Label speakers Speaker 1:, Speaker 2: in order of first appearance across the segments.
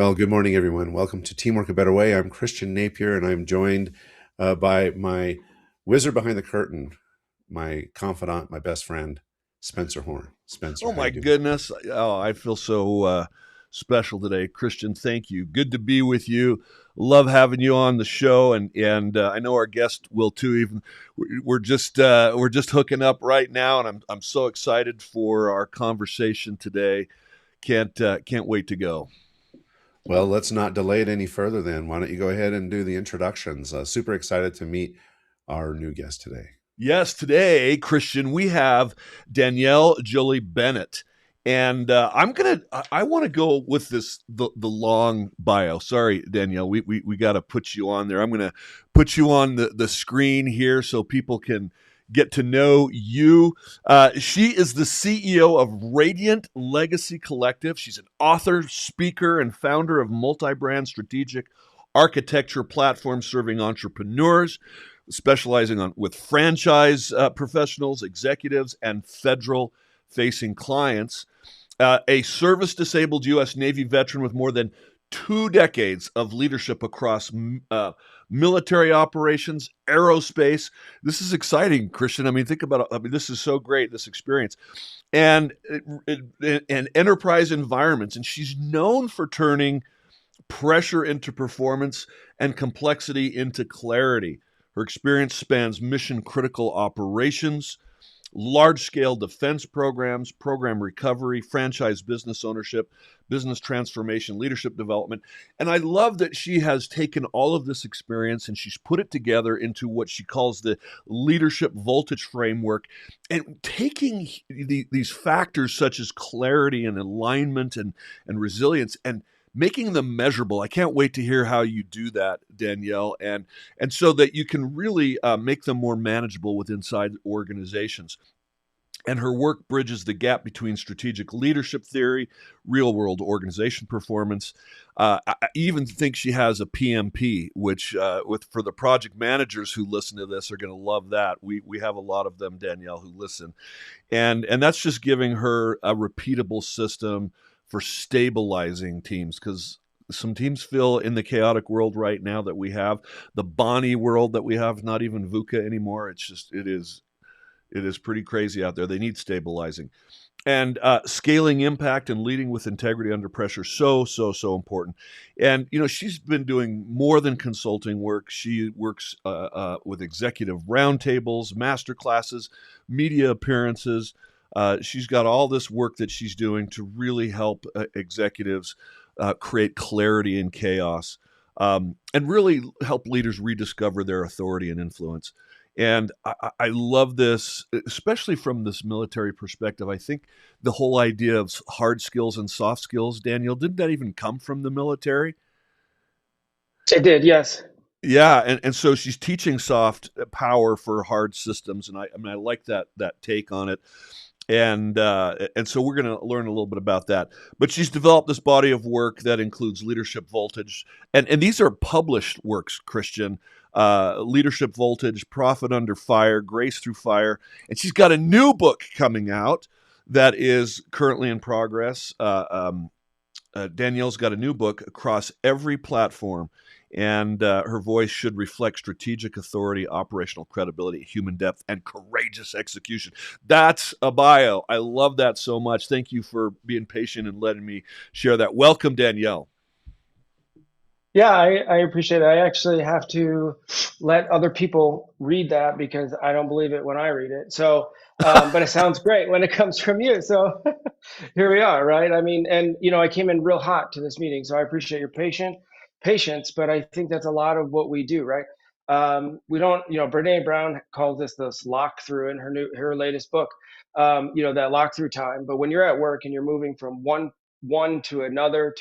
Speaker 1: Well, good morning, everyone. Welcome to Teamwork a Better Way. I'm Christian Napier, and I'm joined by my wizard behind the curtain, my confidant, my best friend, Spencer Horn. Spencer,
Speaker 2: Oh
Speaker 1: how
Speaker 2: my
Speaker 1: you doing?
Speaker 2: goodness. Oh, I feel so special today. Christian, thank you. Good to be with you. Love having you on the show, and I know our guest will too. Even we're just hooking up right now, and I'm so excited for our conversation today. Can't wait to go.
Speaker 1: Well, let's not delay it any further then. Why don't you go ahead and do the introductions? Super excited to meet our new guest today.
Speaker 2: Yes, today, Christian, we have Danielle Joleigh Bennett. And I want to go with the long bio. Sorry, Danielle, we got to put you on there. I'm gonna put you on the screen here so people can get to know you. She is the CEO of Radiant Legacy Collective. She's an author, speaker, and founder of multi-brand strategic architecture platforms serving entrepreneurs, specializing on with franchise professionals, executives, and federal facing clients. A service disabled U.S. Navy veteran with more than 2 decades of leadership across military operations, aerospace. This is exciting, Christian. I mean, think about it. I mean, this is so great, this experience. And, and enterprise environments. And she's known for turning pressure into performance and complexity into clarity. Her experience spans mission critical operations, large scale defense programs, program recovery, franchise business ownership, business transformation, leadership development. And I love that she has taken all of this experience and she's put it together into what she calls the leadership voltage framework, and taking these factors such as clarity and alignment and resilience and making them measurable. I can't wait to hear how you do that, Danielle, and so that you can really make them more manageable with inside organizations. And her work bridges the gap between strategic leadership theory, real world organization performance. I even think she has a PMP, which with for the project managers who listen to this are going to love that. We have a lot of them, Danielle, who listen, and that's just giving her a repeatable system for stabilizing teams, because some teams feel in the chaotic world right now that we have, the Bonnie world that we have, not even VUCA anymore. It is pretty crazy out there. They need stabilizing. And scaling impact and leading with integrity under pressure, so important. And she's been doing more than consulting work. She works with executive roundtables, master classes, media appearances. She's got all this work that she's doing to really help executives create clarity in chaos, and really help leaders rediscover their authority and influence. And I love this, especially from this military perspective. I think the whole idea of hard skills and soft skills, Daniel, didn't that even come from the military?
Speaker 3: It did, yes.
Speaker 2: Yeah, and so she's teaching soft power for hard systems, and I like that take on it. And so we're going to learn a little bit about that. But she's developed this body of work that includes Leadership Voltage, and these are published works, Christian. Leadership Voltage, Profit Under Fire, Grace Through Fire, and she's got a new book coming out that is currently in progress. Danielle's got a new book across every platform, and her voice should reflect strategic authority, operational credibility, human depth, and courageous execution. That's a bio. I love that so much. Thank you for being patient and letting me share that. Welcome, Danielle.
Speaker 3: Yeah, I appreciate it. I actually have to let other people read that because I don't believe it when I read it. So, but it sounds great when it comes from you. So here we are, right? I mean, and I came in real hot to this meeting, so I appreciate your patience. But I think that's a lot of what we do, right? We don't, Brene Brown calls this lock through in her latest book. That lock through time. But when you're at work and you're moving from one to another,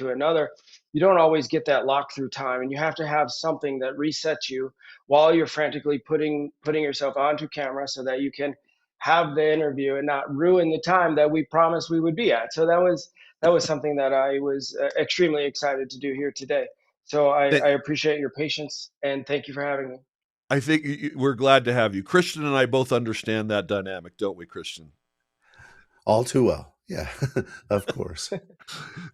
Speaker 3: you don't always get that lock through time, and you have to have something that resets you while you're frantically putting yourself onto camera so that you can have the interview and not ruin the time that we promised we would be at. So that was something that I was extremely excited to do here today. So I appreciate your patience and thank you for having me.
Speaker 2: I think we're glad to have you. Christian and I both understand that dynamic, don't we, Christian?
Speaker 1: All too well. Yeah, of course.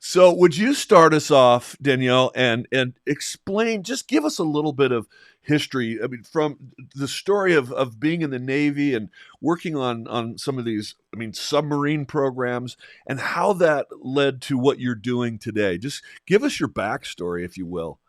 Speaker 2: So, would you start us off, Danielle, and explain? Just give us a little bit of history. I mean, from the story of being in the Navy and working on some of these, I mean, submarine programs, and how that led to what you're doing today. Just give us your backstory, if you will.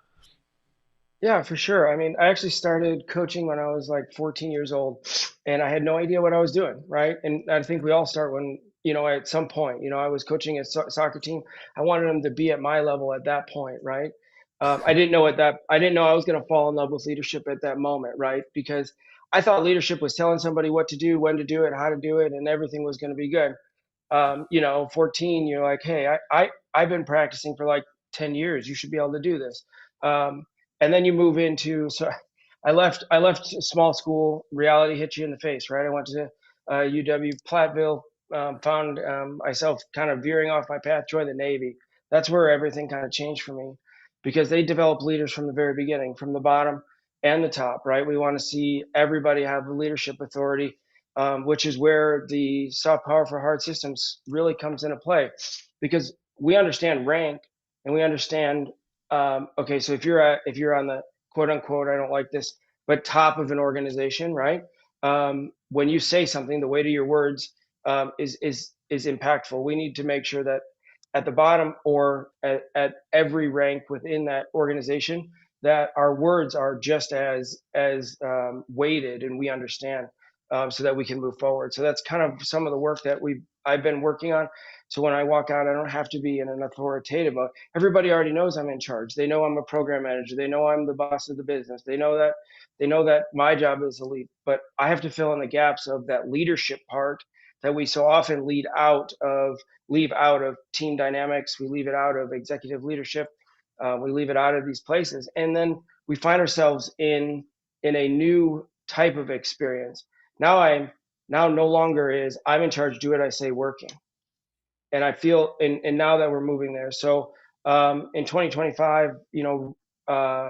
Speaker 3: Yeah, for sure. I mean, I actually started coaching when I was like 14 years old, and I had no idea what I was doing, right? And I think we all start when, at some point, I was coaching a soccer team. I wanted them to be at my level at that point, right? I didn't know I was going to fall in love with leadership at that moment, right? Because I thought leadership was telling somebody what to do, when to do it, how to do it, and everything was going to be good. 14, you're like, hey, I've been practicing for like 10 years. You should be able to do this. Um, and then you move into, so I left small school. Reality hits you in the face, right? I went to UW Platteville, found myself kind of veering off my path, joined the Navy. That's where everything kind of changed for me, because they develop leaders from the very beginning, from the bottom and the top, right? We want to see everybody have leadership authority, which is where the soft power for hard systems really comes into play, because we understand rank, and we understand, okay, so if you're on the quote unquote, I don't like this, but top of an organization, right? When you say something, the weight of your words is impactful. We need to make sure that at the bottom, or at every rank within that organization, that our words are just as weighted, and we understand, so that we can move forward. So that's kind of some of the work that I've been working on. So when I walk out, I don't have to be in an authoritative mode. Everybody already knows I'm in charge. They know I'm a program manager. They know I'm the boss of the business. They know that my job is to lead, but I have to fill in the gaps of that leadership part that we so often leave out of team dynamics. We leave it out of executive leadership. We leave it out of these places, and then we find ourselves in a new type of experience. Now no longer is I'm in charge, do what I say, working. And I feel, and now that we're moving there, so in 2025,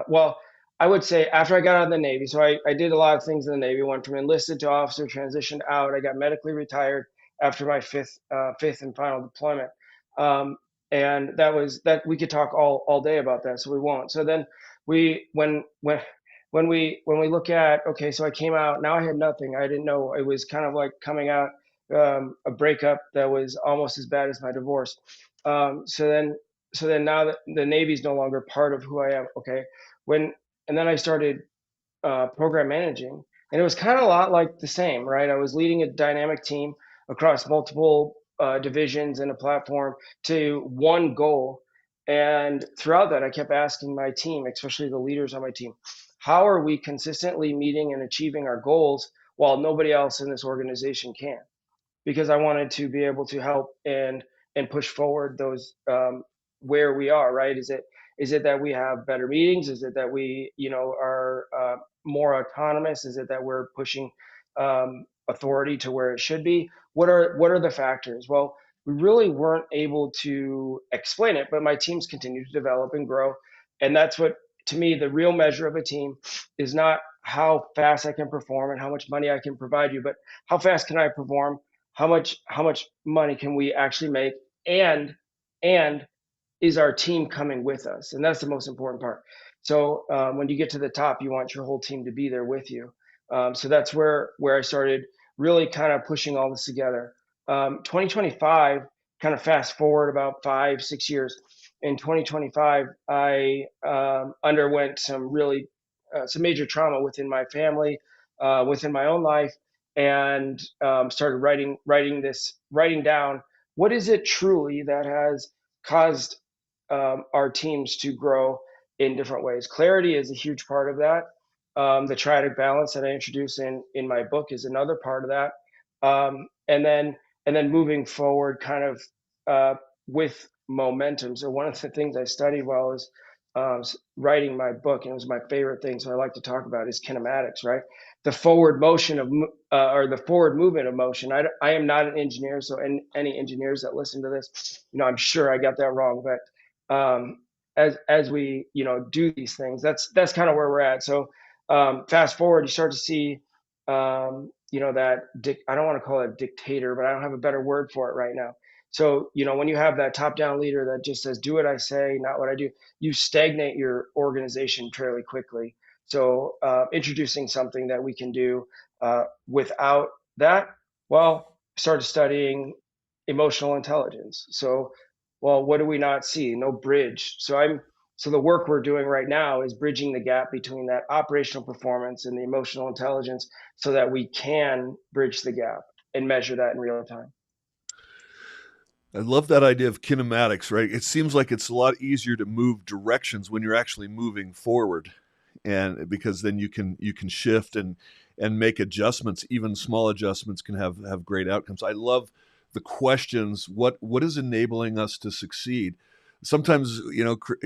Speaker 3: well, I would say after I got out of the Navy, so I did a lot of things in the Navy. Went from enlisted to officer, transitioned out. I got medically retired after my fifth and final deployment. um, and that we could talk all day about that, so we won't. So then we when we look at, okay, so I came out, now I had nothing. I didn't know. It was kind of like coming out, a breakup that was almost as bad as my divorce. So then now that the Navy's no longer part of who I am, okay, when and then I started program managing, and it was kind of a lot like the same, right? I was leading a dynamic team across multiple divisions and a platform to one goal. And throughout that, I kept asking my team, especially the leaders on my team, how are we consistently meeting and achieving our goals while nobody else in this organization can? Because I wanted to be able to help and push forward those, where we are, right? Is it that we have better meetings? Is it that we, are more autonomous? Is it that we're pushing authority to where it should be? What are the factors? Well, we really weren't able to explain it, but my teams continue to develop and grow, and that's what, to me, the real measure of a team is not how fast I can perform and how much money I can provide you, but how fast can I perform, how much money can we actually make, and is our team coming with us? And that's the most important part. So when you get to the top, you want your whole team to be there with you. So that's where I started really kind of pushing all this together. 2025, kind of fast forward about 5 6 years. In 2025, I underwent some major trauma within my family, within my own life, and started writing down what is it truly that has caused our teams to grow in different ways. Clarity is a huge part of that. The triadic balance that I introduce in my book is another part of that. And then moving forward, kind of with momentum. So one of the things I studied while I was writing my book, and it was my favorite thing, so I like to talk about, is kinematics, right? The forward motion of, or the forward movement of motion. I am not an engineer, so any engineers that listen to this, I'm sure I got that wrong, but as we do these things, that's kind of where we're at. So fast forward, you start to see, that I don't want to call it a dictator, but I don't have a better word for it right now. So, when you have that top-down leader that just says, do what I say, not what I do, you stagnate your organization fairly quickly. So, introducing something that we can do without that, well, started studying emotional intelligence. So, well, what do we not see? No bridge. So the work we're doing right now is bridging the gap between that operational performance and the emotional intelligence so that we can bridge the gap and measure that in real time.
Speaker 2: I love that idea of kinematics, right? It seems like it's a lot easier to move directions when you're actually moving forward. And because then you can shift and make adjustments. Even small adjustments can have great outcomes. I love the questions. What is enabling us to succeed? Sometimes,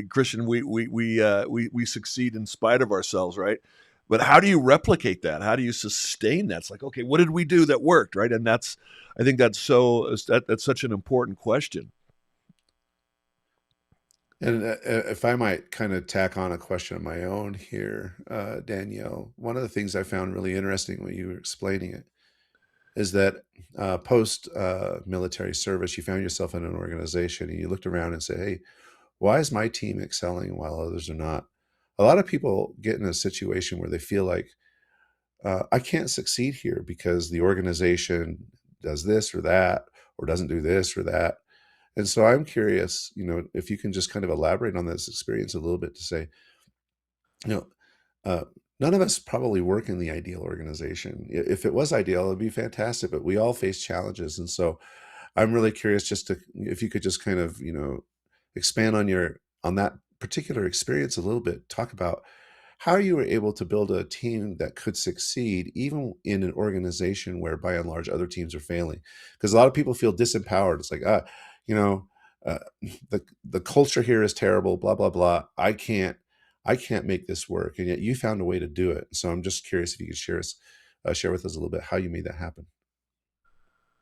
Speaker 2: Christian, we succeed in spite of ourselves, right? But how do you replicate that? How do you sustain that? It's like, okay, what did we do that worked, right? And I think that's such an important question.
Speaker 1: And if I might kind of tack on a question of my own here, Danielle, one of the things I found really interesting when you were explaining it is that post military service, you found yourself in an organization and you looked around and said, hey, why is my team excelling while others are not? A lot of people get in a situation where they feel like, I can't succeed here because the organization does this or that, or doesn't do this or that. And so I'm curious, if you can just kind of elaborate on this experience a little bit to say, you know, uh, none of us probably work in the ideal organization. If it was ideal, it'd be fantastic, but we all face challenges. And so I'm really curious if you could just kind of, expand on that particular experience a little bit, talk about how you were able to build a team that could succeed even in an organization where by and large other teams are failing. Because a lot of people feel disempowered. It's like, you know, uh, the culture here is terrible, blah, blah, blah. I can't make this work. And yet you found a way to do it. So I'm just curious if you could share with us a little bit how you made that happen.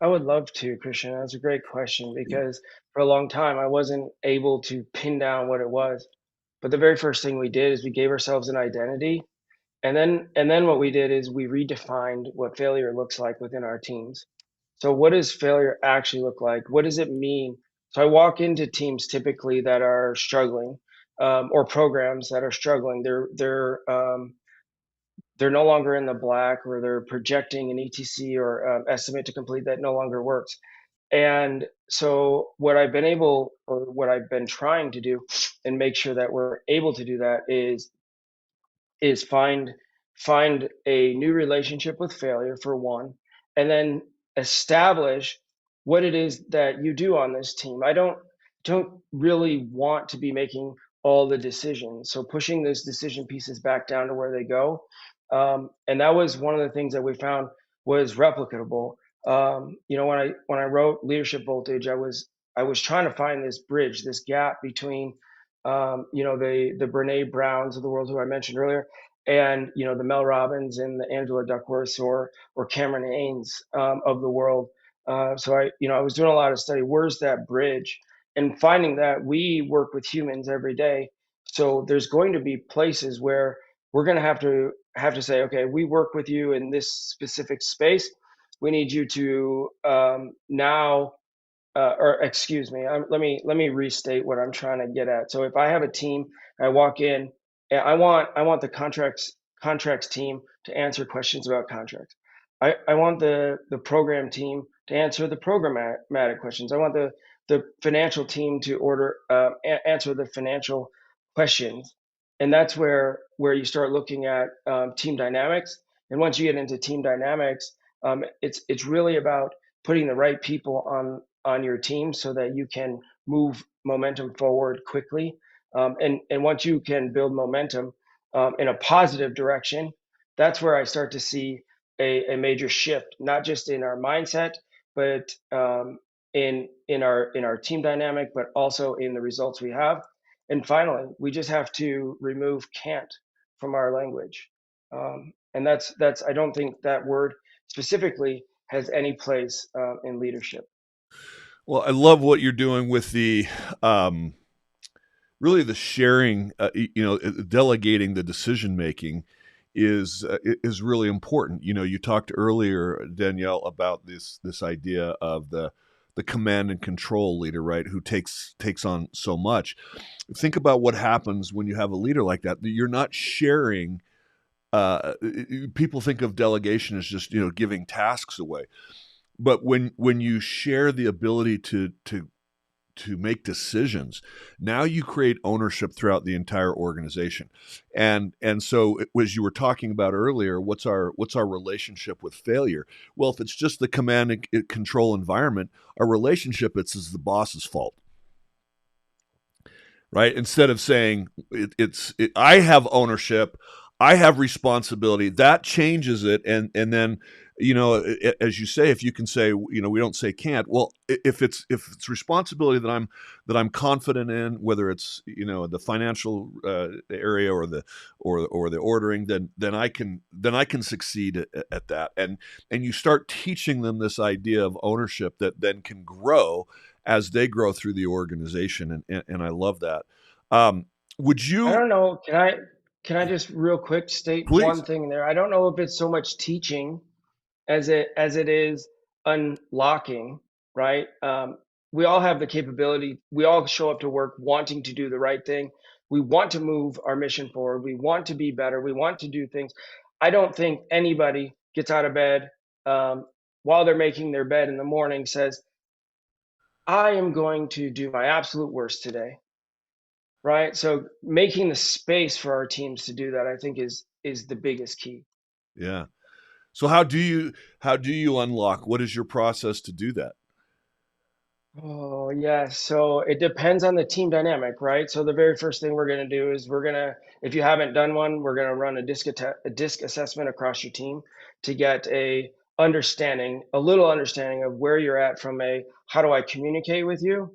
Speaker 3: I would love to, Christian. That's a great question because for a long time I wasn't able to pin down what it was. But the very first thing we did is we gave ourselves an identity. And then what we did is we redefined what failure looks like within our teams. So what does failure actually look like? What does it mean? So I walk into teams typically that are struggling, or programs that are struggling. They're no longer in the black, or they're projecting an ETC or estimate to complete that no longer works. And so what I've been trying to do and make sure that we're able to do that is find a new relationship with failure for one, and then establish what it is that you do on this team. I don't really want to be making all the decisions, so pushing those decision pieces back down to where they go. And that was one of the things that we found was replicable. When I wrote Leadership Voltage, I was trying to find this bridge, this gap between the Brene Browns of the world, who I mentioned earlier, and the Mel Robbins and the Angela Duckworths, or Cameron Hanes of the world. So I was doing a lot of study. Where's that bridge? And finding that we work with humans every day, so there's going to be places where we're going to have to say, okay, we work with you in this specific space. We need you to now or excuse me, let me restate what I'm trying to get at. So if I have a team, I walk in, and I want the contracts team to answer questions about contracts. I want the program team to answer the programmatic questions. I want the financial team to answer the financial questions. And that's where you start looking at team dynamics. And once you get into team dynamics, it's really about putting the right people on your team so that you can move momentum forward quickly. And once you can build momentum in a positive direction, that's where I start to see a major shift, not just in our mindset, but in our team dynamic, but also in the results we have. And finally, we just have to remove can't from our language. And that's I don't think that word specifically has any place in leadership.
Speaker 2: Well, I love what you're doing with um, really the sharing, delegating the decision making is really important. You talked earlier, Danielle, about this idea of the the command and control leader, right, who takes on so much. Think about what happens when you have a leader like that. You're not sharing. People think of delegation as just giving tasks away, but when you share the ability to make decisions, now you create ownership throughout the entire organization. And so, as you were talking about earlier, what's our relationship with failure? Well, if it's just the command and control environment, our relationship is the boss's fault, right? Instead of saying I have ownership, I have responsibility. That changes it, and then as you say, if you can say, we don't say can't. Well, if it's responsibility that I'm confident in, whether it's the financial area or the ordering, then I can succeed at that, and you start teaching them this idea of ownership that then can grow as they grow through the organization, and I love that. Would
Speaker 3: I
Speaker 2: you
Speaker 3: don't know. Can I just real quick state one
Speaker 2: please?
Speaker 3: thing there? I don't know if it's so much teaching as it is unlocking, right? We all have the capability. We all show up to work wanting to do the right thing. We want to move our mission forward. We want to be better. We want to do things. I don't think anybody gets out of bed um, while they're making their bed in the morning says, "I am going to do my absolute worst today." Right? So making the space for our teams to do that, I think, is the biggest key.
Speaker 2: Yeah. So how do you unlock? What is your process to do that?
Speaker 3: Oh, yeah. So it depends on the team dynamic, right? So the very first thing we're going to do is if you haven't done one, we're going to run a disc assessment across your team to get a little understanding of where you're at from a how do I communicate with you.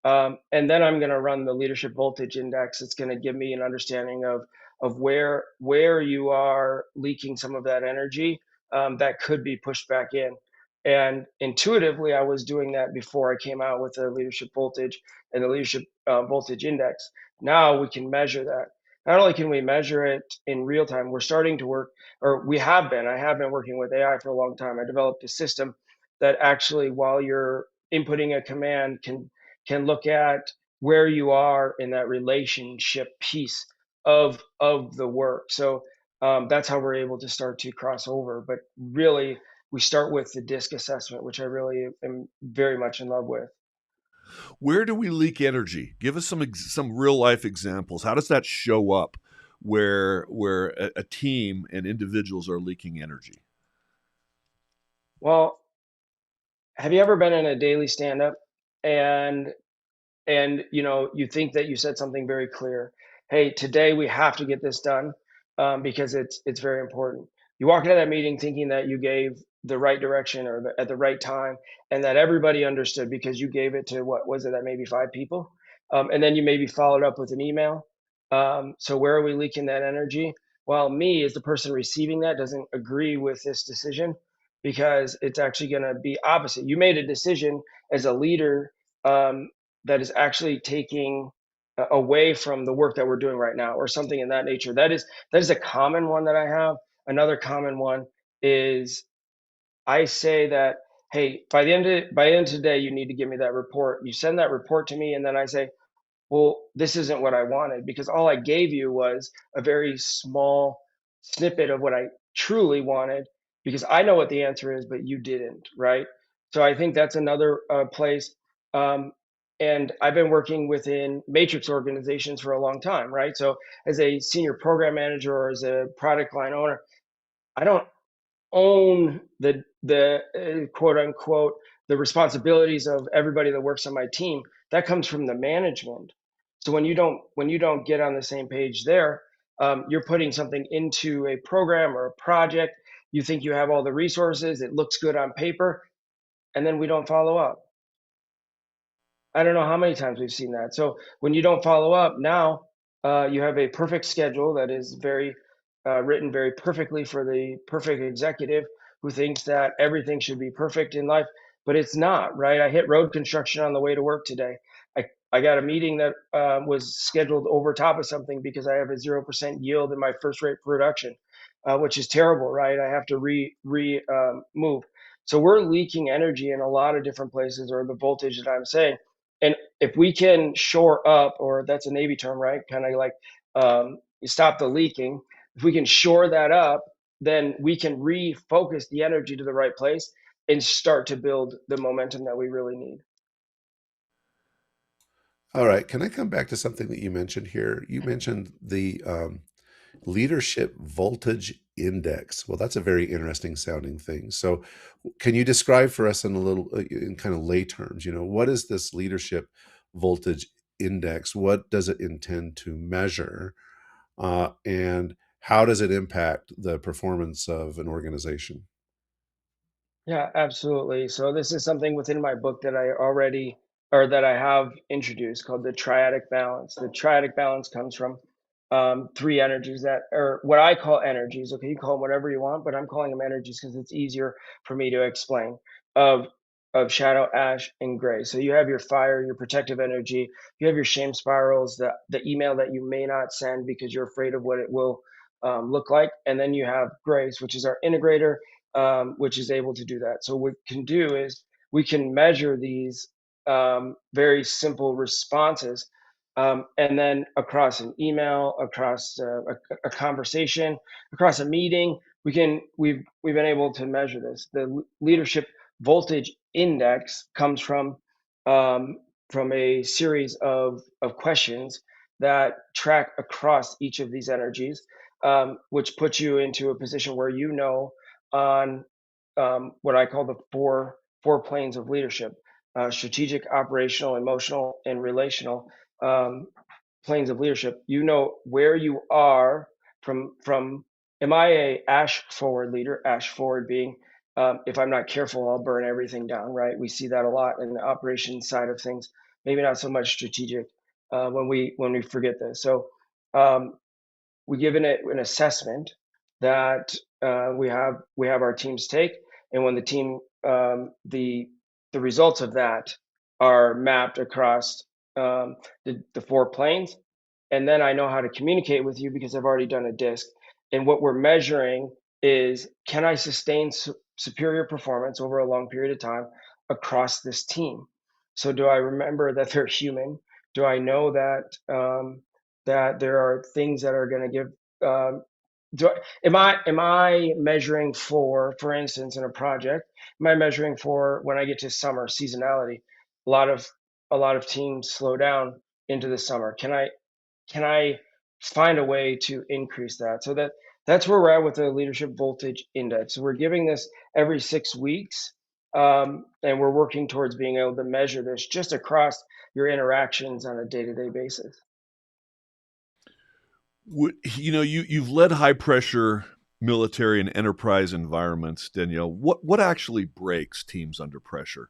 Speaker 3: And then I'm going to run the leadership voltage index. It's going to give me an understanding of where you are leaking some of that energy that could be pushed back in. And intuitively, I was doing that before I came out with the leadership voltage and the leadership voltage index. Now we can measure that. Not only can we measure it in real time, we're starting to work, or we have been. I have been working with AI for a long time. I developed a system that actually, while you're inputting a command, can look at where you are in that relationship piece of the work. So that's how we're able to start to cross over. But really, we start with the disc assessment, which I really am very much in love with.
Speaker 2: Where do we leak energy? Give us some real life examples. How does that show up where a team and individuals are leaking energy?
Speaker 3: Well, have you ever been in a daily stand up and you think that you said something very clear? Hey, today we have to get this done because it's very important. You walk into that meeting thinking that you gave the right direction or at the right time, and that everybody understood because you gave it to, what was it, that maybe 5 people, and then you maybe followed up with an email. So where are we leaking that energy? Well, me as the person receiving that doesn't agree with this decision because it's actually going to be opposite. You made a decision as a leader um, that is actually taking away from the work that we're doing right now or something in that nature. That is a common one that I have. Another common one is I say that, hey, by the end of today you need to give me that report. You send that report to me, and then I say, well, this isn't what I wanted because all I gave you was a very small snippet of what I truly wanted because I know what the answer is, but you didn't, right? So I think that's another place. Um, and I've been working within matrix organizations for a long time, right? So as a senior program manager or as a product line owner, I don't own the quote unquote the responsibilities of everybody that works on my team. That comes from the management. So when you don't get on the same page there, you're putting something into a program or a project. You think you have all the resources, it looks good on paper, and then we don't follow up. I don't know how many times we've seen that. So when you don't follow up, now you have a perfect schedule that is very written very perfectly for the perfect executive who thinks that everything should be perfect in life, but it's not, right? I hit road construction on the way to work today. I got a meeting that was scheduled over top of something because I have a 0% yield in my first rate production, which is terrible, right? I have to move. So we're leaking energy in a lot of different places, or the voltage that I'm saying. And if we can shore up, or that's a Navy term, right? Kind of like you stop the leaking. If we can shore that up, then we can refocus the energy to the right place and start to build the momentum that we really need.
Speaker 1: All right. Can I come back to something that you mentioned here? You mentioned the leadership voltage index. Well, that's a very interesting sounding thing. So, can you describe for us in a little, in kind of lay terms, what is this leadership voltage index? What does it intend to measure? And how does it impact the performance of an organization?
Speaker 3: Yeah, absolutely. So this is something within my book that I already, or that I have introduced, called the triadic balance. The triadic balance comes from three energies that, or what I call energies. Okay, you call them whatever you want, but I'm calling them energies because it's easier for me to explain. Of of shadow, ash, and gray. So you have your fire, your protective energy. You have your shame spirals, the email that you may not send because you're afraid of what it will look like, and then you have grace, which is our integrator, which is able to do that. So what we can do is we can measure these very simple responses, and then across an email, across a conversation, across a meeting, we've been able to measure this. The leadership voltage index comes um, from a series of questions that track across each of these energies, which puts you into a position where you know on what I call the four planes of leadership: strategic, operational, emotional, and relational um, planes of leadership. You know where you are from. Am I a ash forward leader? Ash forward being, if I'm not careful, I'll burn everything down. Right? We see that a lot in the operations side of things. Maybe not so much strategic when we forget this. So um, we give an assessment that we have our teams take, and when the team the results of that are mapped across the four planes, and then I know how to communicate with you because I've already done a disc. And what we're measuring is, can I sustain superior performance over a long period of time across this team? So do I remember that they're human? Do I know that there are things that are going to give um, am I measuring for instance, in a project, am I measuring for when I get to summer seasonality? A lot of a lot of teams slow down into the summer. Can I find a way to increase that? So that's where we're at with the leadership voltage index. So we're giving this every 6 weeks, and we're working towards being able to measure this just across your interactions on a day-to-day basis.
Speaker 2: You've led high pressure military and enterprise environments, Danielle. What actually breaks teams under pressure?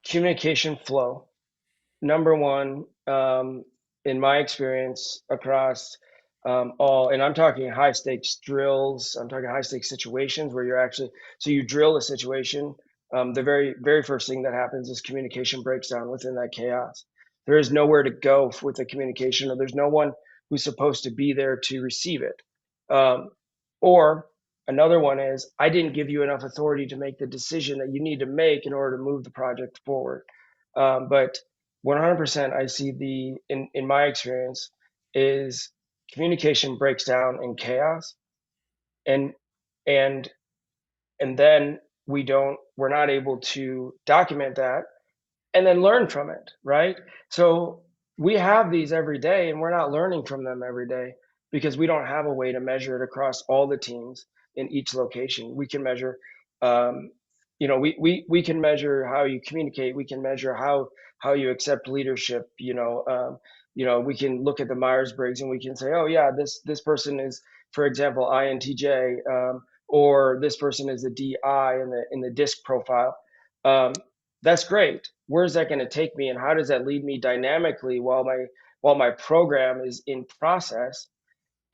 Speaker 3: Communication flow. Number one, in my experience across all, and I'm talking high stakes drills, I'm talking high stakes situations where you're actually, so you drill a situation. The very first thing that happens is communication breaks down within that chaos. There is nowhere to go with the communication, or there's no one who's supposed to be there to receive it. Um, or another one is, I didn't give you enough authority to make the decision that you need to make in order to move the project forward. But 100%, I see in my experience is communication breaks down in chaos, and and and then we're not able to document that and then learn from it, right? So we have these every day and we're not learning from them every day because we don't have a way to measure it across all the teams in each location. We can measure, um, we can measure how you communicate. We can measure how you accept leadership. We can look at the Myers-Briggs and we can say, oh yeah, this person is, for example, INTJ, or this person is a DI in the DISC profile. That's great. Where's that going to take me, and how does that lead me dynamically while my program is in process?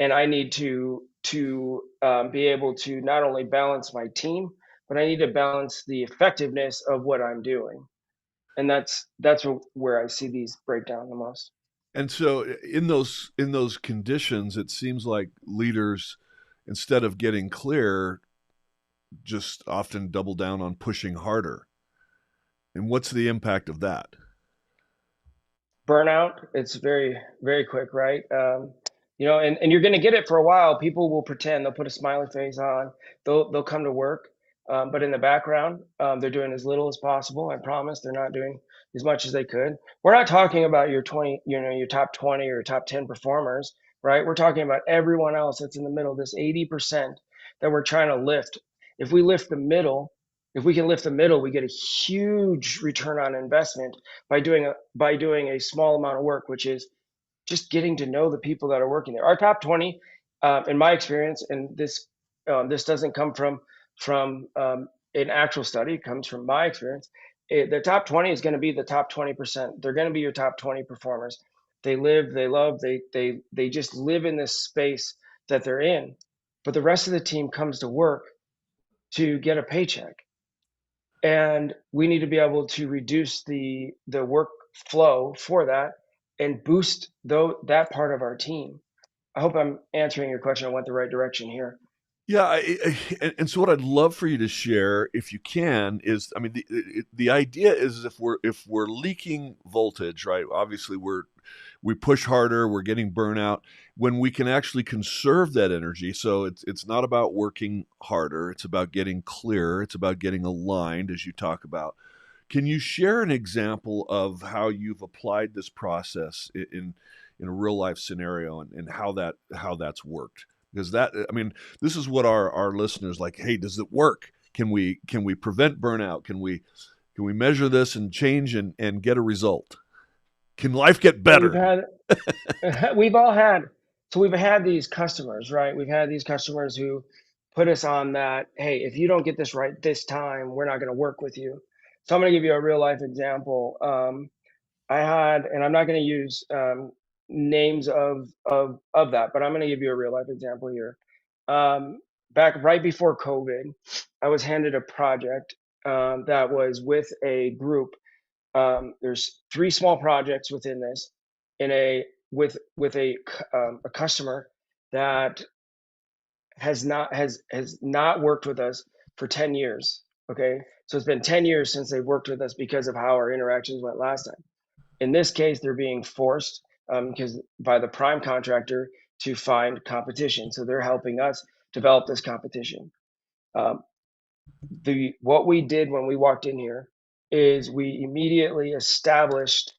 Speaker 3: And I need to be able to not only balance my team, but I need to balance the effectiveness of what I'm doing. And that's where I see these break down the most.
Speaker 2: And so in those conditions, it seems like leaders instead of getting clear, just often double down on pushing harder. And what's the impact of that?
Speaker 3: Burnout, it's very, very quick, right? And you're going to get it for a while. People will pretend, they'll put a smiley face on, they'll come to work, but in the background, they're doing as little as possible. I promise they're not doing as much as they could. We're not talking about your 20, your top 20 or top 10 performers, right? We're talking about everyone else that's in the middle, this 80% that we're trying to lift. If we lift the middle, if we can lift the middle, we get a huge return on investment by doing a small amount of work, which is just getting to know the people that are working there. Our top 20, in my experience, and this doesn't come from an actual study, it comes from my experience. The top 20 is going to be the top 20%. They're going to be your top 20 performers. They live, they love, they just live in this space that they're in. But the rest of the team comes to work to get a paycheck, and we need to be able to reduce the workflow for that and boost that part of our team. I hope I'm answering your question. I went the right direction here.
Speaker 2: Yeah, and so what I'd love for you to share, if you can, is I mean the idea is if we're leaking voltage, right? Obviously we push harder, we're getting burnout when we can actually conserve that energy. So it's not about working harder, it's about getting clearer, it's about getting aligned, as you talk about. Can you share an example of how you've applied this process in a real life scenario, and how that's worked? Because that, I mean, this is what our listeners like. Hey, does it work? Can we prevent burnout? Can we measure this and change and get a result? Can life get
Speaker 3: So
Speaker 2: better?
Speaker 3: we've all had, so we've had these customers, right? We've had these customers who put us on that, hey, if you don't get this right this time, we're not going to work with you. So I'm going to give you a real life example. I had, and I'm not going to use names of that, but I'm going to give you a real life example here. Back right before COVID, I was handed a project that was with a group. There's three small projects within this, in a with a customer that has not worked with us for 10 years. Okay, so it's been 10 years since they've worked with us because of how our interactions went last time. In this case, they're being forced because by the prime contractor to find competition. So they're helping us develop this competition. Um, what we did when we walked in here is we immediately established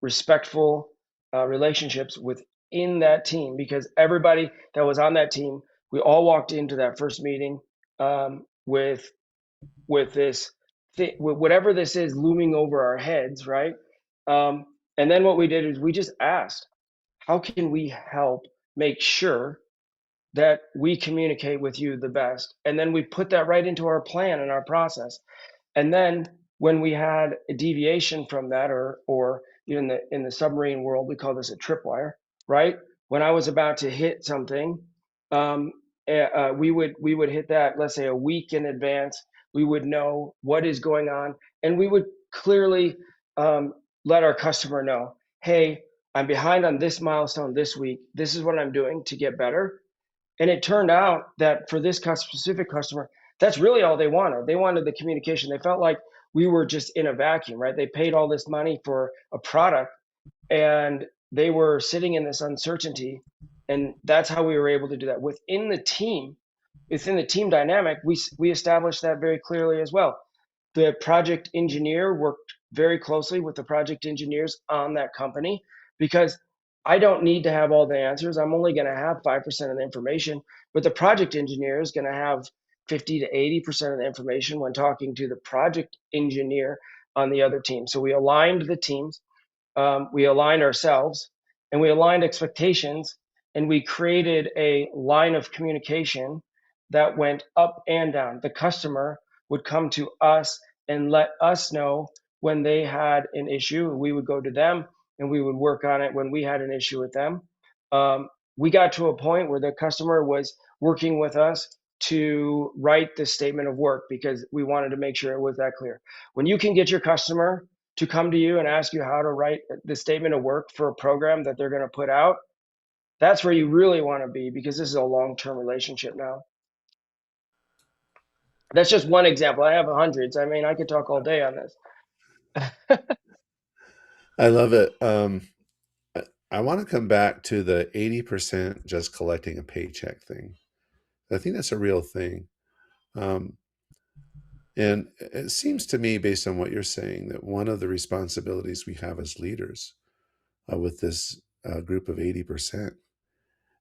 Speaker 3: respectful relationships within that team, because everybody that was on that team, we all walked into that first meeting with this whatever this is looming over our heads, right? And then what we did is we just asked, how can we help make sure that we communicate with you the best? And then we put that right into our plan and our process. And then when we had a deviation from that, or in the submarine world, we call this a tripwire, right? When I was about to hit something, um, we would hit that, let's say, a week in advance. We would know what is going on, and we would clearly let our customer know, hey, I'm behind on this milestone this week. This is what I'm doing to get better. And it turned out that for this specific customer, that's really all they wanted. They wanted the communication. They felt like we were just in a vacuum, right? They paid all this money for a product, and they were sitting in this uncertainty. And that's how we were able to do that within the team dynamic. We established that very clearly as well. The project engineer worked very closely with the project engineers on that company, because I don't need to have all the answers. I'm only going to have 5% of the information, but the project engineer is going to have 50 to 80% of the information when talking to the project engineer on the other team. So we aligned the teams, we aligned ourselves, and we aligned expectations, and we created a line of communication that went up and down. The customer would come to us and let us know when they had an issue. We would go to them and we would work on it when we had an issue with them. We got to a point where the customer was working with us to write the statement of work, because we wanted to make sure it was that clear. When you can get your customer to come to you and ask you how to write the statement of work for a program that they're going to put out, That's where you really want to be, because this is a long-term relationship now. That's just one example. I have hundreds. I mean, I could talk all day on this.
Speaker 1: I love it. I want to come back to the 80% just collecting a paycheck thing. I think that's a real thing. Um, and it seems to me, based on what you're saying, that one of the responsibilities we have as leaders with this group of 80%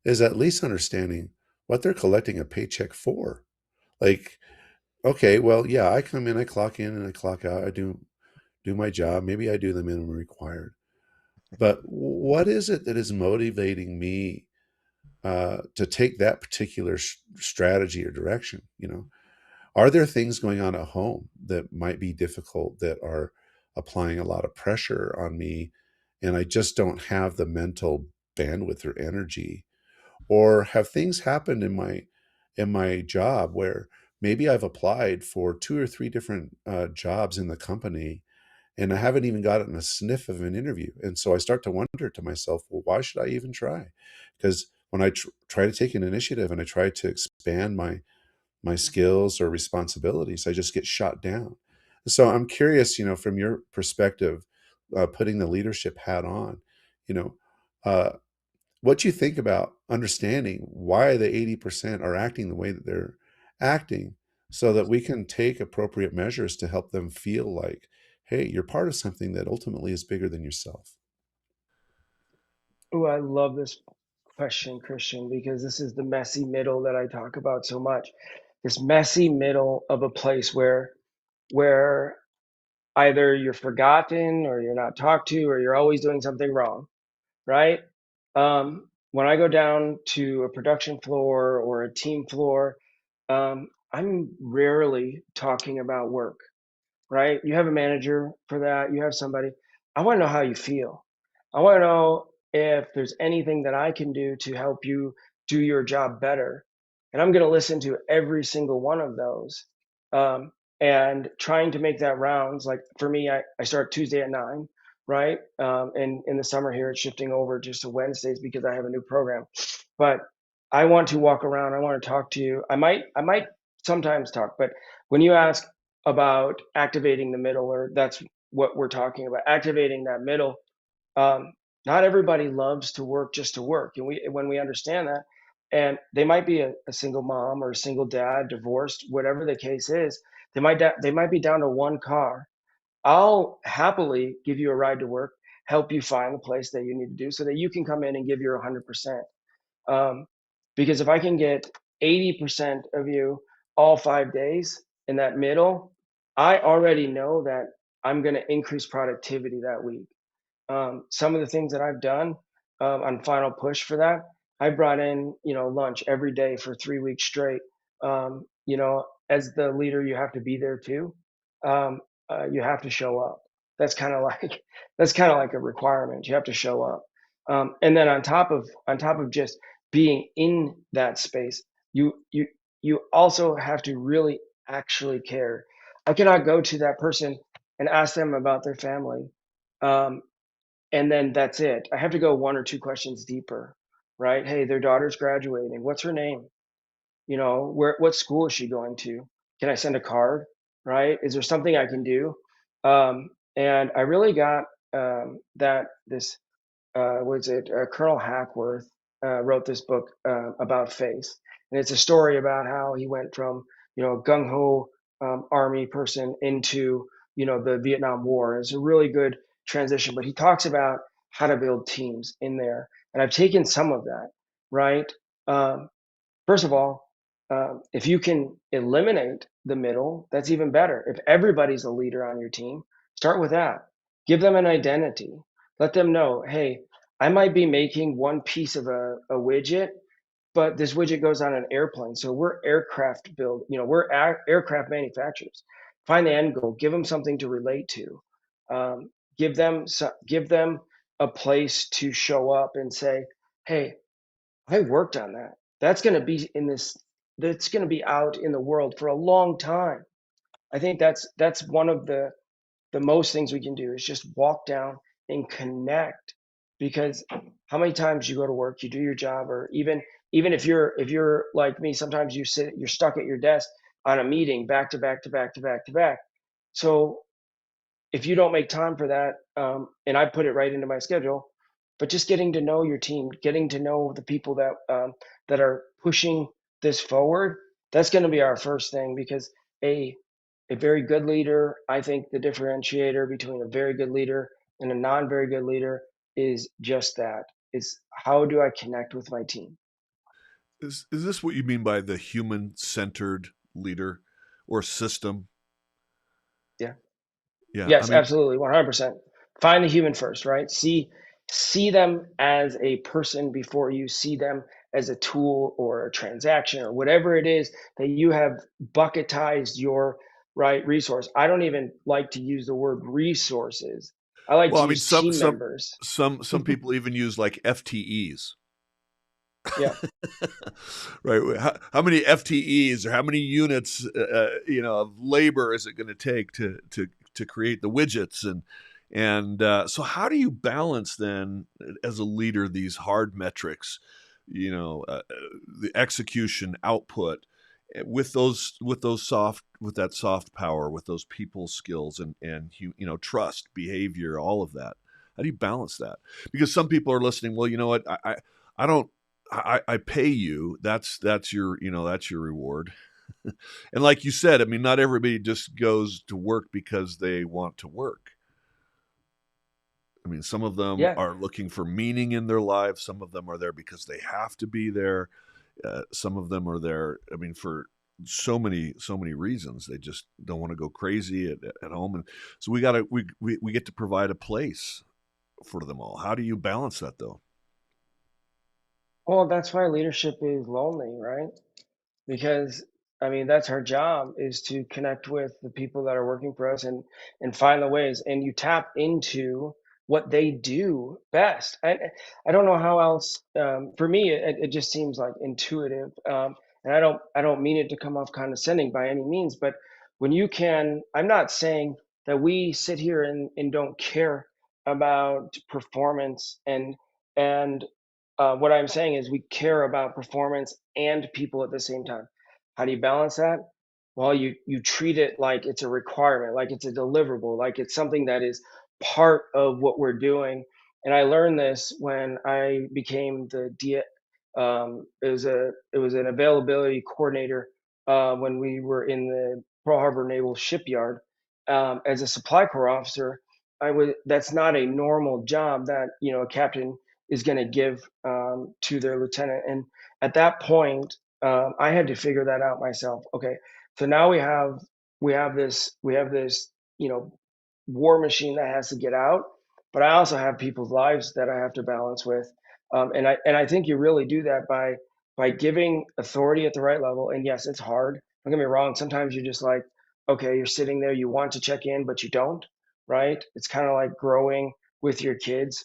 Speaker 1: is at least understanding what they're collecting a paycheck for. Like, okay, well, yeah, I come in, I clock in and I clock out. I do my job. Maybe I do the minimum required. But what is it that is motivating me to take that particular strategy or direction? You know, are there things going on at home that might be difficult that are applying a lot of pressure on me, and I just don't have the mental bandwidth or energy? Or have things happened in my job where maybe I've applied for two or three different jobs in the company, and I haven't even gotten a sniff of an interview. And so I start to wonder to myself, well, why should I even try? Because when I try to take an initiative and I try to expand my skills or responsibilities, I just get shot down. So I'm curious, you know, from your perspective, putting the leadership hat on, you know, uh, what you think about understanding why the 80% are acting the way that they're acting, so that we can take appropriate measures to help them feel like, hey, you're part of something that ultimately is bigger than yourself.
Speaker 3: Oh, I love this question, Christian, because this is the messy middle that I talk about so much. This messy middle of a place where either you're forgotten or you're not talked to or you're always doing something wrong, right? When I go down to a production floor or a team floor, I'm rarely talking about work, right? You have a manager for that, you have somebody. I want to know how you feel. I want to know if there's anything that I can do to help you do your job better. And I'm going to listen to every single one of those. Um, and trying to make that rounds, like for me, I start Tuesday at 9, right? And in the summer here, it's shifting over just to Wednesdays because I have a new program. But I want to walk around. I want to talk to you. I might sometimes talk, but when you ask about activating the middle, or that's what we're talking about, activating that middle. Um, Not everybody loves to work just to work, and when we understand that, and they might be a single mom or a single dad, divorced, whatever the case is, they might be down to one car. I'll happily give you a ride to work, help you find the place that you need to do, so that you can come in and give your 100%. Um, because if I can get 80% of you all 5 days in that middle, I already know that I'm going to increase productivity that week. Some of the things that I've done on Final Push for that, I brought in, lunch every day for 3 weeks straight. As the leader, you have to be there too. Um, you have to show up. That's kind of like that's kind of like a requirement. You have to show up. And then on top of just being in that space, you also have to really actually care. I cannot go to that person and ask them about their family. Um, and then that's it. I have to go one or two questions deeper, right? Hey, their daughter's graduating. What's her name? What school is she going to? Can I send a card? Right? Is there something I can do? And I really got that this was it Colonel Hackworth wrote this book about faith, and it's a story about how he went from gung ho army person into the Vietnam War. It's a really good transition, but he talks about how to build teams in there, and I've taken some of that. Right. Um, First of all, if you can eliminate the middle, that's even better. If everybody's a leader on your team, start with that. Give them an identity. Let them know, hey, I might be making one piece of a widget, but this widget goes on an airplane. So we're aircraft build, we're aircraft manufacturers. Find the end goal. Give them something to relate to. Give them a place to show up and say, hey, I worked on that. That's going to be in this. That's going to be out in the world for a long time. I think that's one of the most things we can do is just walk down and connect, because how many times you go to work, you do your job, or even if you're like me, sometimes you're stuck at your desk on a meeting back to back to back to back to back. So if you don't make time for that, and I put it right into my schedule, but just getting to know your team, getting to know the people that are pushing this forward, that's going to be our first thing because a a very good leader, I think the differentiator between a very good leader and a non very good leader is just that. It's how do I connect with my team?
Speaker 2: Is this what you mean by the human centered leader or system?
Speaker 3: Yeah.
Speaker 2: Yeah, I
Speaker 3: Yes,
Speaker 2: mean,
Speaker 3: absolutely, 100%. Find the human first, right? See them as a person before you see them as a tool or a transaction or whatever it is that you have bucketized your right resource. I don't even like to use the word resources. I like
Speaker 2: well,
Speaker 3: to
Speaker 2: I mean,
Speaker 3: use team members.
Speaker 2: some people even use like FTEs.
Speaker 3: Yeah.
Speaker 2: Right? How many FTEs or how many units, of labor is it going to take to create the widgets and so how do you balance then as a leader these hard metrics, the execution output with that soft power, with those people skills and trust, behavior, all of that? How do you balance that? Because some people are listening. Well, you know what? I don't. I pay you. That's your reward. And like you said, I mean, not everybody just goes to work because they want to work. I mean, some of them
Speaker 3: Yeah.
Speaker 2: are looking for meaning in their lives. Some of them are there because they have to be there. Some of them are there. I mean, for so many reasons. They just don't want to go crazy at home, and so we get to provide a place for them all. How do you balance that though?
Speaker 3: Well, that's why leadership is lonely, right? Because I mean that's our job is to connect with the people that are working for us and find the ways and you tap into what they do best. I don't know how else for me it just seems like intuitive and I don't mean it to come off condescending by any means, but when you can, I'm not saying that we sit here and don't care about performance and what I'm saying is we care about performance and people at the same time. How do you balance that? Well, you treat it like it's a requirement, like it's a deliverable, like it's something that is part of what we're doing. And I learned this when I became the it was an availability coordinator when we were in the Pearl Harbor Naval Shipyard as a supply corps officer. I was That's not a normal job that a captain is going to give to their lieutenant. And at that point, I had to figure that out myself. Okay, so now we have this war machine that has to get out, but I also have people's lives that I have to balance with, and I think you really do that by giving authority at the right level. And yes, it's hard. Don't get me wrong. Sometimes you're just like, okay, you're sitting there, you want to check in, but you don't. Right? It's kind of like growing with your kids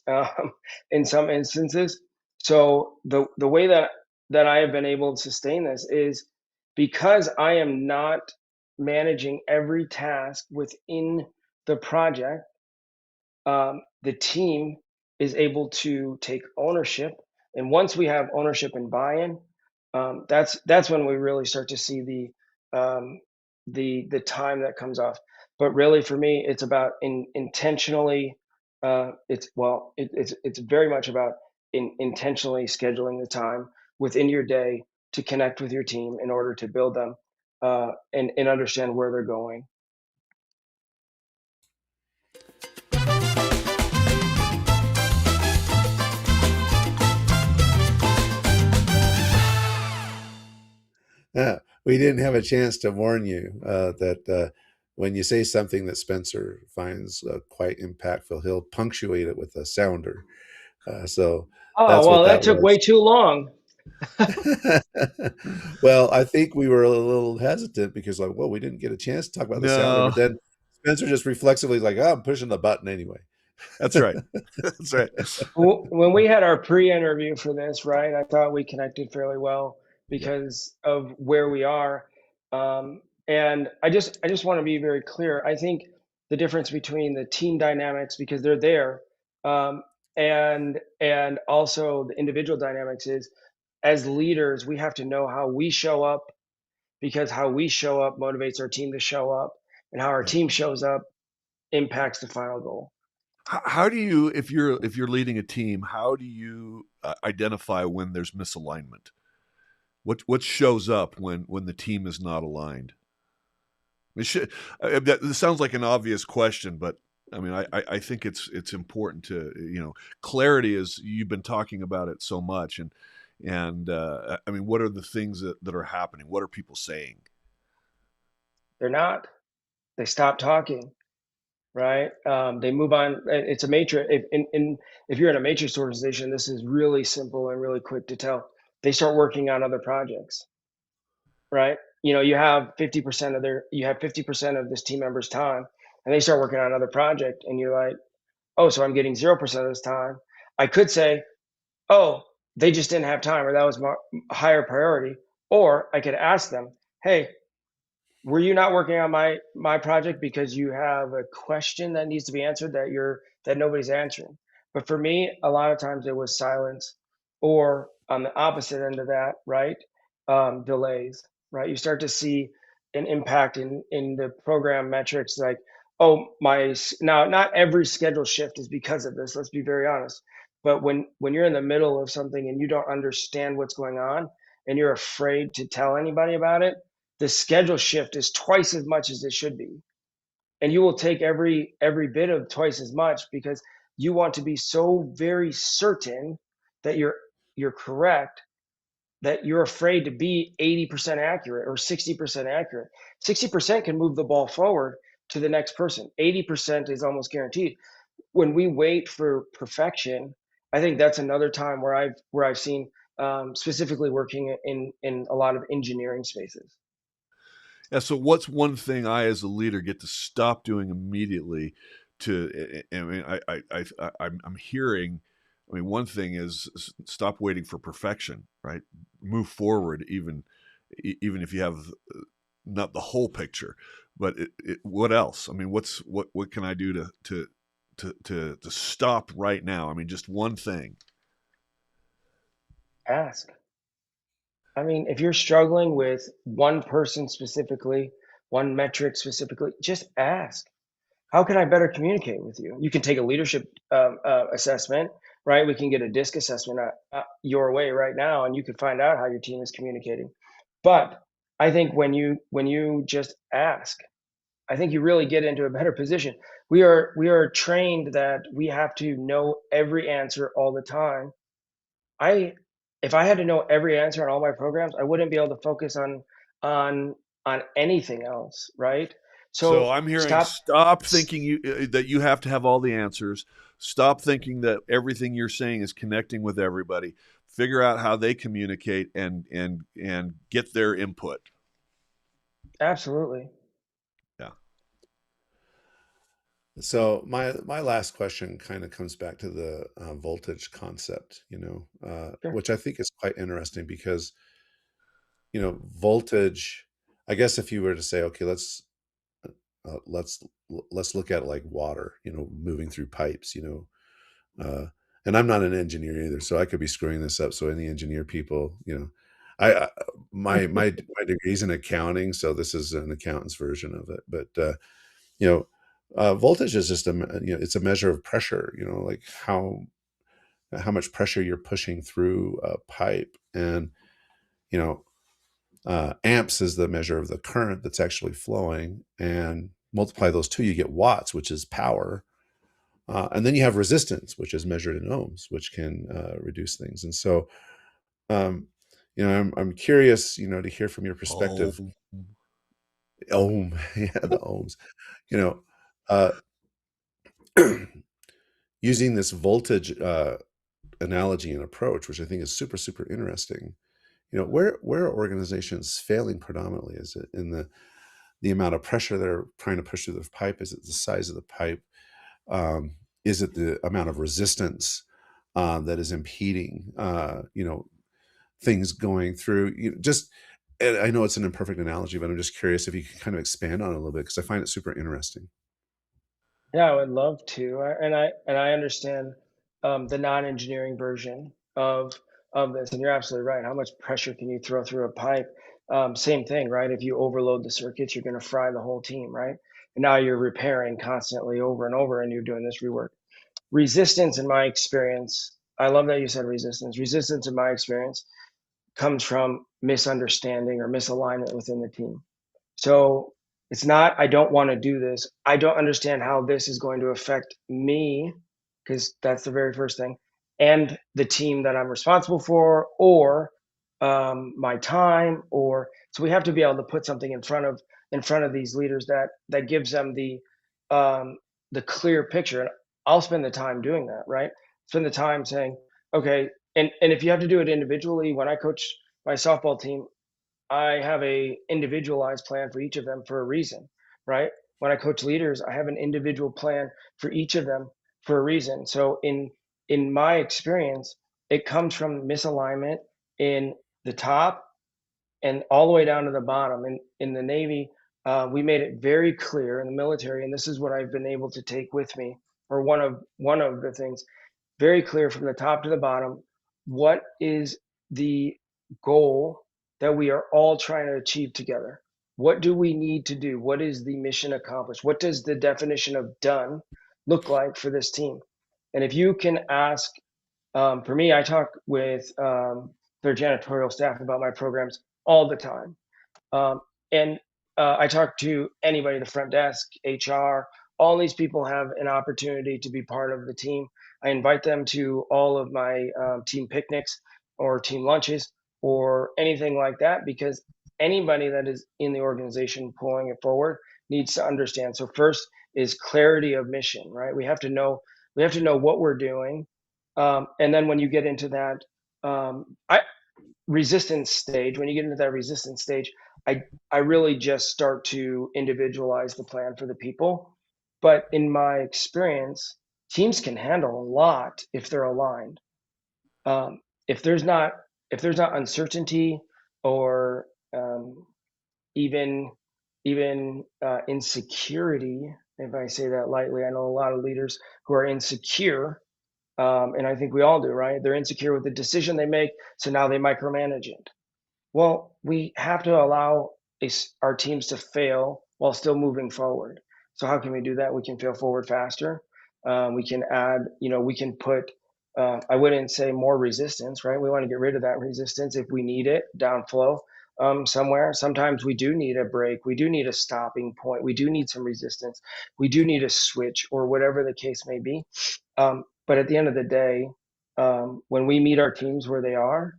Speaker 3: in some instances. So the way that I have been able to sustain this is because I am not managing every task within the project. The team is able to take ownership, and once we have ownership and buy-in, that's when we really start to see the time that comes off. But really, for me, it's about intentionally. It's very much about intentionally scheduling the time within your day to connect with your team in order to build them and understand where they're going.
Speaker 1: Yeah, we didn't have a chance to warn you that when you say something that Spencer finds quite impactful, he'll punctuate it with a sounder. So
Speaker 3: Oh
Speaker 1: that's what
Speaker 3: well, that
Speaker 1: that
Speaker 3: took way
Speaker 1: was.
Speaker 3: too long.
Speaker 1: Well, I think we were a little hesitant because, like, well, we didn't get a chance to talk about the sounder,
Speaker 2: No,
Speaker 1: but then Spencer just reflexively is like, oh, I'm pushing the button anyway.
Speaker 2: that's right. That's right.
Speaker 3: When we had our pre-interview for this, right, I thought we connected fairly well
Speaker 1: Yep.
Speaker 3: because of where we are. And I just want to be very clear. I think the difference between the team dynamics, because they're there, um, And also the individual dynamics is, as leaders, we have to know how we show up, because how we show up motivates our team to show up, and how our
Speaker 2: Yeah.
Speaker 3: team shows up impacts the final goal.
Speaker 2: How do you, if you're leading a team, how do you identify when there's misalignment? What shows up when the team is not aligned? It should, this sounds like an obvious question, but I mean, I think it's important to, clarity is, you've been talking about it so much, and I mean, what are the things that are happening? What are people saying?
Speaker 3: They're not. They stop talking, right? They move on. It's a matrix. If you're in a matrix organization, this is really simple and really quick to tell. They start working on other projects, right? You have 50% of this team member's time, and they start working on another project, and you're like, oh, so I'm getting 0% of this time. I could say, oh, they just didn't have time, or that was my higher priority. Or I could ask them, hey, were you not working on my project because you have a question that needs to be answered that nobody's answering? But for me, a lot of times it was silence, or on the opposite end of that, right? Delays, right? You start to see an impact in the program metrics, like, oh, now not every schedule shift is because of this. Let's be very honest. But when you're in the middle of something and you don't understand what's going on, and you're afraid to tell anybody about it, the schedule shift is twice as much as it should be, and you will take every bit of twice as much, because you want to be so very certain that you're correct, that you're afraid to be 80% accurate or 60% accurate. 60% can move the ball forward to the next person. 80% is almost guaranteed. When we wait for perfection, I think that's another time where I've seen, specifically working in a lot of engineering spaces.
Speaker 2: Yeah. So, what's one thing I, as a leader, get to stop doing immediately? I mean, I'm hearing. I mean, one thing is, stop waiting for perfection. Right, move forward, even if you have not the whole picture. But what else? I mean, what can I do to stop right now? I mean, just one thing.
Speaker 3: Ask. I mean, if you're struggling with one person specifically, one metric specifically, just ask. How can I better communicate with you? You can take a leadership assessment, right? We can get a DISC assessment your way right now, and you can find out how your team is communicating. But I think when you just ask, I think you really get into a better position. We are trained that we have to know every answer all the time. I If I had to know every answer on all my programs, I wouldn't be able to focus on on anything else, right?
Speaker 2: So
Speaker 3: So
Speaker 2: I'm hearing,
Speaker 3: stop.
Speaker 2: stop thinking that you have to have all the answers. Stop thinking that everything you're saying is connecting with everybody. Figure out how they communicate, and get their input.
Speaker 3: Absolutely.
Speaker 2: Yeah.
Speaker 1: So my last question kind of comes back to the voltage concept,
Speaker 3: Sure.
Speaker 1: which I think is quite interesting because voltage. I guess if you were to say, okay, uh, let's let's look at like water, moving through pipes, and I'm not an engineer either, so I could be screwing this up. So any engineer people, I my degree's in accounting, so this is an accountant's version of it. But you know, voltage is just it's a measure of pressure. Like how much pressure you're pushing through a pipe, and you know, amps is the measure of the current that's actually flowing, and multiply those two, you get watts, which is power. And then you have resistance, which is measured in ohms, which can reduce things. And so, um, I'm curious, to hear from your
Speaker 2: Oh,
Speaker 1: perspective. Ohm, yeah, the ohms. You know, uh, using this voltage analogy and approach, which I think is super, super interesting. Where are organizations failing predominantly? Is it in the amount of pressure they're trying to push through the pipe? Is it the size of the pipe? Is it the amount of resistance that is impeding, things going through? And I know it's an imperfect analogy, but I'm just curious if you can kind of expand on it a little bit because I find it super interesting.
Speaker 3: Yeah, I would love to. And I understand. the non-engineering version of this. And you're absolutely right. How much pressure can you throw through a pipe? Same thing, right? If you overload the circuits, you're going to fry the whole team, right? And now you're repairing constantly over and over, and you're doing this rework. Resistance, in my experience, I love that you said resistance. Resistance, in my experience, comes from misunderstanding or misalignment within the team. So it's not, I don't want to do this. I don't understand how this is going to affect me, because that's the very first thing, and the team that I'm responsible for, or my time, or so we have to be able to put something in front of these leaders that gives them the clear picture. And I'll spend the time doing that, right? Spend the time saying, okay, and if you have to do it individually, when I coach my softball team, I have a individualized plan for each of them for a reason, right? When I coach leaders, I have an individual plan for each of them for a reason. So in my experience, it comes from misalignment in the top and all the way down to the bottom. In the Navy, we made it very clear in the military, and this is what I've been able to take with me, or one of the things, very clear from the top to the bottom, what is the goal that we are all trying to achieve together? What do we need to do? What is the mission accomplished? What does the definition of done look like for this team? And if you can ask, for me, I talk with their janitorial staff about my programs all the time. Um, and I talk to anybody, the front desk, HR, all these people have an opportunity to be part of the team. I invite them to all of my team picnics or team lunches or anything like that, because anybody that is in the organization pulling it forward needs to understand. So first is clarity of mission, right? We have to know what we're doing. And then when you get into that, I resistance stage, when you get into that resistance stage, I really just start to individualize the plan for the people. But in my experience, teams can handle a lot if they're aligned. Um, if there's not if there's not uncertainty, or even insecurity, if I say that lightly. I know a lot of leaders who are insecure, and I think we all do, right? They're insecure with the decision they make, so now they micromanage it. Well, we have to allow our teams to fail while still moving forward. So how can we do that? We can fail forward faster. We can add, we can put, I wouldn't say more resistance, right? We want to get rid of that resistance if we need it down flow somewhere. Sometimes we do need a break. We do need a stopping point. We do need some resistance. We do need a switch, or whatever the case may be. But at the end of the day, when we meet our teams where they are,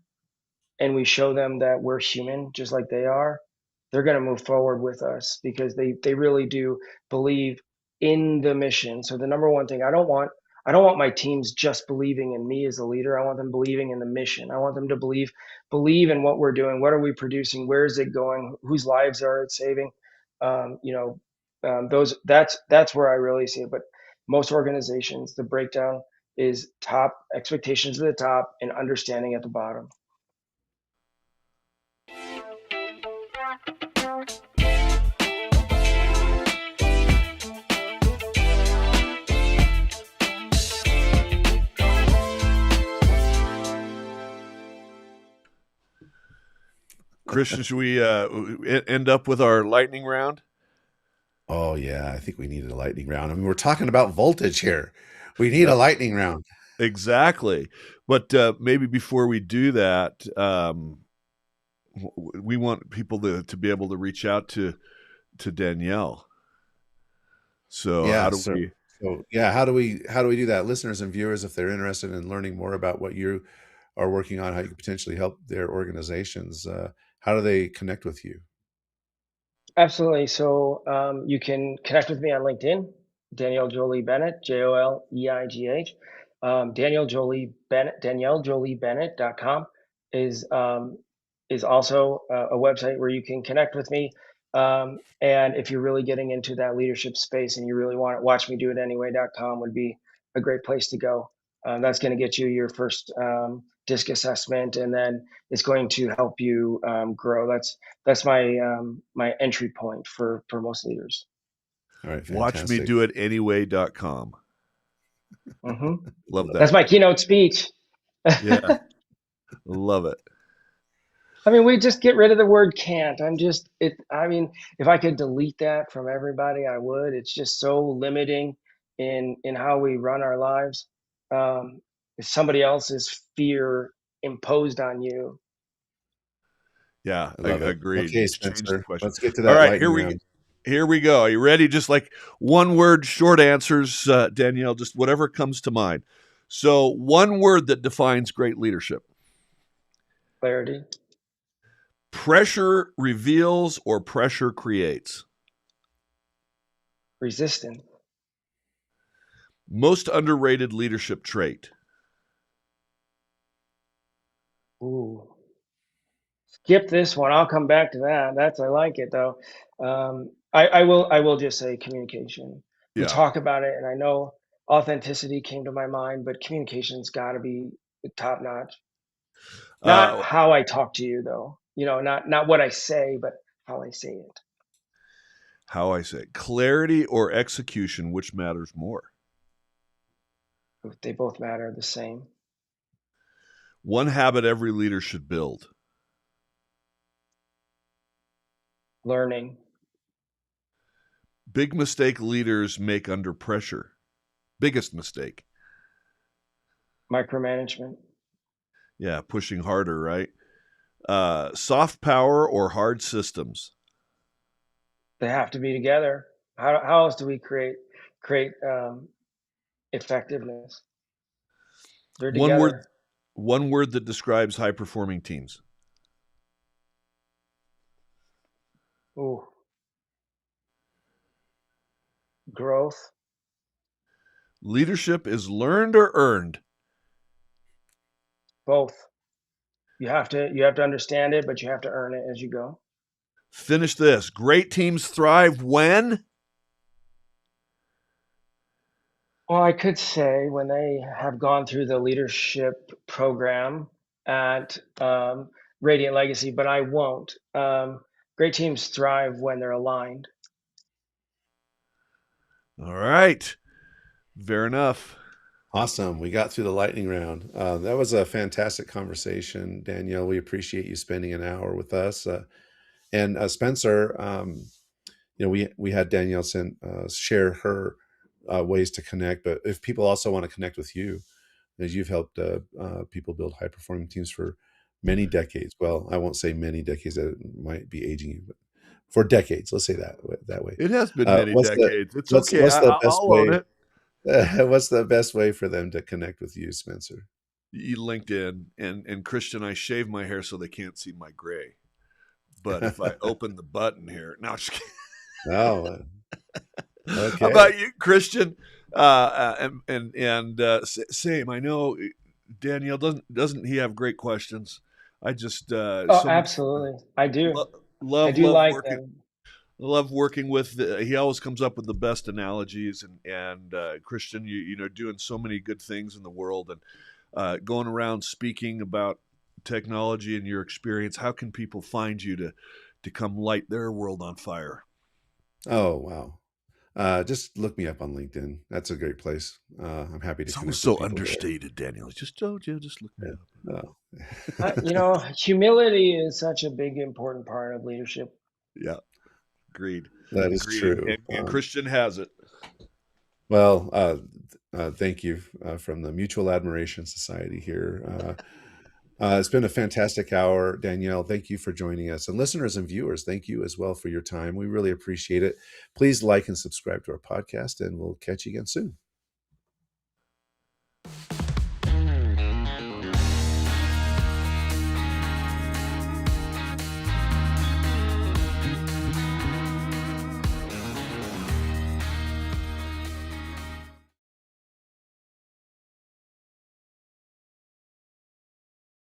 Speaker 3: and we show them that we're human just like they are, they're going to move forward with us, because they really do believe in the mission. So the number one thing, I don't want my teams just believing in me as a leader. I want them believing in the mission. I want them to believe in what we're doing. What are we producing? Where is it going? Whose lives are it saving? That's where I really see it. But most organizations, the breakdown is top expectations at the top and understanding at the bottom.
Speaker 2: Christian, should we end up with our lightning round?
Speaker 1: Oh yeah, I think we needed a lightning round. I mean, we're talking about voltage here. We need a lightning round.
Speaker 2: Exactly. But maybe before we do that, we want people to be able to reach out to Danielle. So
Speaker 1: Yeah,
Speaker 2: how do we?
Speaker 1: how do we do that? Listeners and viewers, if they're interested in learning more about what you are working on, how you could potentially help their organizations, how do they connect with you?
Speaker 3: Absolutely. So you can connect with me on LinkedIn, Danielle Joleigh Bennett, JOLEIGH. Danielle Joleigh Bennett, DanielleJoleighBennett.com is also a website where you can connect with me. And if you're really getting into that leadership space and you really want to watch me do it anyway.com would be a great place to go. That's going to get you your first DISC assessment, and then it's going to help you grow. That's my entry point for most leaders.
Speaker 1: All right,
Speaker 2: Watch me
Speaker 1: fantastic.
Speaker 2: do it anyway.com.
Speaker 3: Hmm.
Speaker 2: Love
Speaker 3: That's
Speaker 2: that.
Speaker 3: my keynote speech.
Speaker 2: Yeah, love it.
Speaker 3: I mean, we just get rid of the word can't. I mean, if I could delete that from everybody, I would. It's just so limiting in how we run our lives. If somebody else's fear imposed on you.
Speaker 2: Yeah,
Speaker 1: I love it.
Speaker 2: agreed.
Speaker 1: Okay,
Speaker 2: Change the
Speaker 1: Spencer,
Speaker 2: question.
Speaker 1: let's get to
Speaker 2: All
Speaker 1: that
Speaker 2: right,
Speaker 1: lightning round.
Speaker 2: here we go. Are you ready? Just like one word, short answers, Danielle. Just whatever comes to mind. So, one word that defines great leadership:
Speaker 3: Clarity,
Speaker 2: pressure reveals or pressure creates.
Speaker 3: resistant.
Speaker 2: Most underrated leadership trait.
Speaker 3: Ooh. Skip this one. I'll come back to that. I like it though. I will just say communication. We
Speaker 2: Yeah.
Speaker 3: talk about it, and I know authenticity came to my mind, but communication's got to be top notch. Not
Speaker 2: Uh,
Speaker 3: how I talk to you though. Not what I say, but how I say it.
Speaker 2: how I say it. Clarity or execution, which matters more?
Speaker 3: They both matter the same.
Speaker 2: One habit every leader should build.
Speaker 3: Learning,
Speaker 2: Big mistake leaders make under pressure. Biggest mistake.
Speaker 3: micromanagement.
Speaker 2: Yeah, pushing harder, right? Soft power or hard systems.
Speaker 3: They have to be together. How else do we create effectiveness? They're
Speaker 2: One word,
Speaker 3: together.
Speaker 2: one word that describes high performing teams.
Speaker 3: Ooh, growth.
Speaker 2: Leadership is learned or earned.
Speaker 3: Both. You have to understand it, but you have to earn it as you go.
Speaker 2: Finish this. Great teams thrive when
Speaker 3: Well, I could say when they have gone through the leadership program at Radiant Legacy, but I won't. Great teams thrive when they're aligned.
Speaker 2: all right. Fair enough.
Speaker 1: Awesome. We got through the lightning round. That was a fantastic conversation, Danielle. We appreciate you spending an hour with us. And Spencer, we had Danielle share her ways to connect, but if people also want to connect with you, as you've helped people build high performing teams for many decades. Well, I won't say many decades; that might be aging you, but for decades, let's say that way.
Speaker 2: It has been many
Speaker 1: What's the
Speaker 2: decades. It's
Speaker 1: what's
Speaker 2: okay.
Speaker 1: what's the best
Speaker 2: I'll own
Speaker 1: way?
Speaker 2: it.
Speaker 1: What's the best way for them to connect with you, Spencer?
Speaker 2: LinkedIn and Christian, I shave my hair so they can't see my gray. But if I open the button here, no, just kidding.
Speaker 1: Oh,
Speaker 2: How
Speaker 1: okay.
Speaker 2: about you, Christian? Same. I know Danielle doesn't he have great questions? I just
Speaker 3: Oh,
Speaker 2: so much
Speaker 3: absolutely. I do.
Speaker 2: lo-
Speaker 3: I
Speaker 2: love
Speaker 3: do
Speaker 2: love
Speaker 3: like
Speaker 2: working.
Speaker 3: them.
Speaker 2: Love working with. He always comes up with the best analogies, and Christian, you know, doing so many good things in the world, and going around speaking about technology and your experience. How can people find you to come light their world on fire?
Speaker 1: Oh, wow. Just look me up on LinkedIn. That's a great place. I'm happy to
Speaker 2: It's always
Speaker 1: connect with
Speaker 2: so
Speaker 1: people there.
Speaker 2: understated, Daniel. Just told you, just look me up.
Speaker 1: Yeah. Oh.
Speaker 3: Humility is such a big, important part of leadership.
Speaker 2: Yeah, agreed.
Speaker 1: That is
Speaker 2: Agreed.
Speaker 1: true.
Speaker 2: And Christian has it.
Speaker 1: Well, thank you from the Mutual Admiration Society here. It's been a fantastic hour, Danielle. Thank you for joining us. And listeners and viewers, thank you as well for your time. We really appreciate it. Please like and subscribe to our podcast, and we'll catch you again soon.